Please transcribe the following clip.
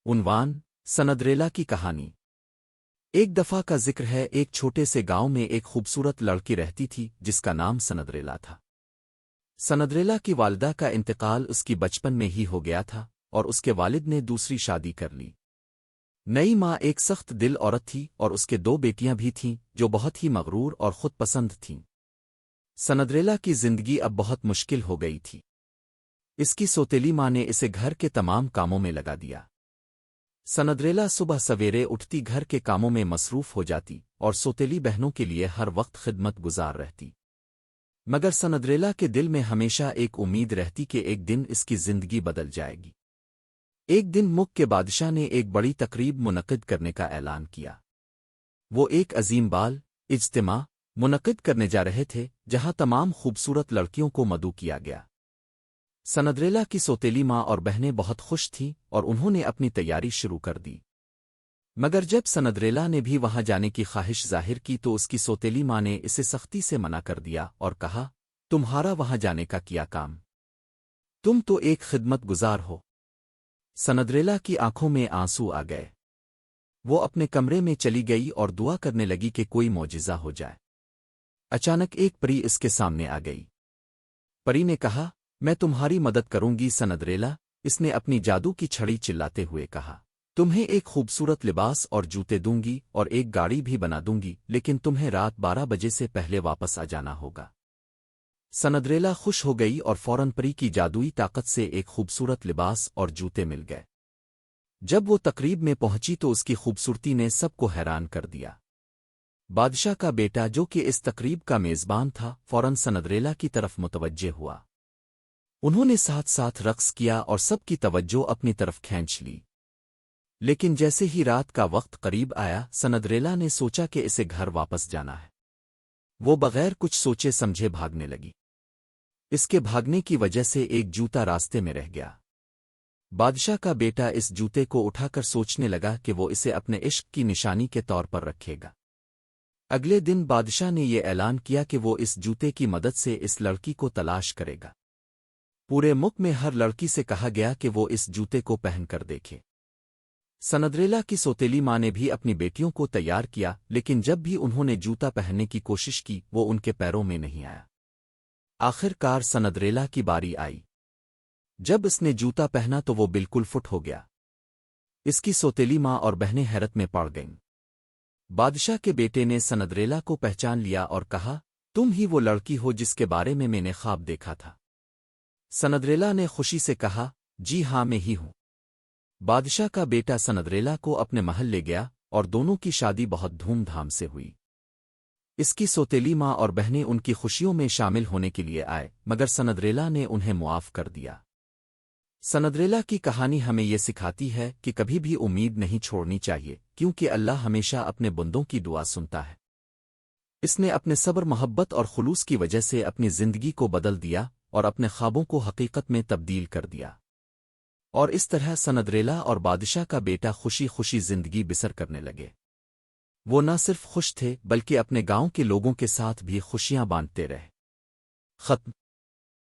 عنوان: سندریلا کی کہانی۔ ایک دفعہ کا ذکر ہے، ایک چھوٹے سے گاؤں میں ایک خوبصورت لڑکی رہتی تھی جس کا نام سندریلا تھا۔ سندریلا کی والدہ کا انتقال اس کی بچپن میں ہی ہو گیا تھا اور اس کے والد نے دوسری شادی کر لی۔ نئی ماں ایک سخت دل عورت تھی اور اس کے 2 بیٹیاں بھی تھیں جو بہت ہی مغرور اور خود پسند تھیں۔ سندریلا کی زندگی اب بہت مشکل ہو گئی تھی۔ اس کی سوتیلی ماں نے اسے گھر کے تمام کاموں میں لگا دیا۔ سندریلا صبح سویرے اٹھتی، گھر کے کاموں میں مصروف ہو جاتی اور سوتیلی بہنوں کے لیے ہر وقت خدمت گزار رہتی۔ مگر سندریلا کے دل میں ہمیشہ ایک امید رہتی کہ ایک دن اس کی زندگی بدل جائے گی۔ ایک دن ملک کے بادشاہ نے ایک بڑی تقریب منعقد کرنے کا اعلان کیا۔ وہ ایک عظیم بال اجتماع منعقد کرنے جا رہے تھے جہاں تمام خوبصورت لڑکیوں کو مدعو کیا گیا۔ سندریلا کی سوتیلی ماں اور بہنیں بہت خوش تھیں اور انہوں نے اپنی تیاری شروع کر دی۔ مگر جب سندریلا نے بھی وہاں جانے کی خواہش ظاہر کی تو اس کی سوتیلی ماں نے اسے سختی سے منع کر دیا اور کہا، تمہارا وہاں جانے کا کیا کام؟ تم تو ایک خدمت گزار ہو۔ سندریلا کی آنکھوں میں آنسو آ گئے۔ وہ اپنے کمرے میں چلی گئی اور دعا کرنے لگی کہ کوئی معجزہ ہو جائے۔ اچانک ایک پری اس کے سامنے آ گئی۔ پری نے کہا، میں تمہاری مدد کروں گی سندریلا۔ اس نے اپنی جادو کی چھڑی چلاتے ہوئے کہا، تمہیں ایک خوبصورت لباس اور جوتے دوں گی اور ایک گاڑی بھی بنا دوں گی، لیکن تمہیں رات 12 بجے سے پہلے واپس آ جانا ہوگا۔ سندریلا خوش ہو گئی اور فوراً پری کی جادوئی طاقت سے ایک خوبصورت لباس اور جوتے مل گئے۔ جب وہ تقریب میں پہنچی تو اس کی خوبصورتی نے سب کو حیران کر دیا۔ بادشاہ کا بیٹا جو کہ اس تقریب کا میزبان تھا فوراً سندریلا کی طرف متوجہ ہوا۔ انہوں نے ساتھ ساتھ رقص کیا اور سب کی توجہ اپنی طرف کھینچ لی۔ لیکن جیسے ہی رات کا وقت قریب آیا، سندریلا نے سوچا کہ اسے گھر واپس جانا ہے۔ وہ بغیر کچھ سوچے سمجھے بھاگنے لگی۔ اس کے بھاگنے کی وجہ سے ایک جوتا راستے میں رہ گیا۔ بادشاہ کا بیٹا اس جوتے کو اٹھا کر سوچنے لگا کہ وہ اسے اپنے عشق کی نشانی کے طور پر رکھے گا۔ اگلے دن بادشاہ نے یہ اعلان کیا کہ وہ اس جوتے کی مدد سے اس لڑکی کو تلاش کرے گا۔ پورے ملک میں ہر لڑکی سے کہا گیا کہ وہ اس جوتے کو پہن کر دیکھے۔ سندریلا کی سوتیلی ماں نے بھی اپنی بیٹیوں کو تیار کیا، لیکن جب بھی انہوں نے جوتا پہننے کی کوشش کی وہ ان کے پیروں میں نہیں آیا۔ آخر کار سندریلا کی باری آئی۔ جب اس نے جوتا پہنا تو وہ بالکل فٹ ہو گیا۔ اس کی سوتیلی ماں اور بہنیں حیرت میں پڑ گئیں۔ بادشاہ کے بیٹے نے سندریلا کو پہچان لیا اور کہا، تم ہی وہ لڑکی ہو جس کے بارے میں نے خواب دیکھا تھا؟ سندریلا نے خوشی سے کہا، جی ہاں میں ہی ہوں۔ بادشاہ کا بیٹا سندریلا کو اپنے محل لے گیا اور دونوں کی شادی بہت دھوم دھام سے ہوئی۔ اس کی سوتیلی ماں اور بہنیں ان کی خوشیوں میں شامل ہونے کے لیے آئے، مگر سندریلا نے انہیں معاف کر دیا۔ سندریلا کی کہانی ہمیں یہ سکھاتی ہے کہ کبھی بھی امید نہیں چھوڑنی چاہیے، کیونکہ اللہ ہمیشہ اپنے بندوں کی دعا سنتا ہے۔ اس نے اپنے صبر، محبت اور خلوص کی وجہ سے اپنی زندگی کو بدل دیا اور اپنے خوابوں کو حقیقت میں تبدیل کر دیا۔ اور اس طرح سندریلا اور بادشاہ کا بیٹا خوشی خوشی زندگی بسر کرنے لگے۔ وہ نہ صرف خوش تھے بلکہ اپنے گاؤں کے لوگوں کے ساتھ بھی خوشیاں بانٹتے رہے۔ ختم۔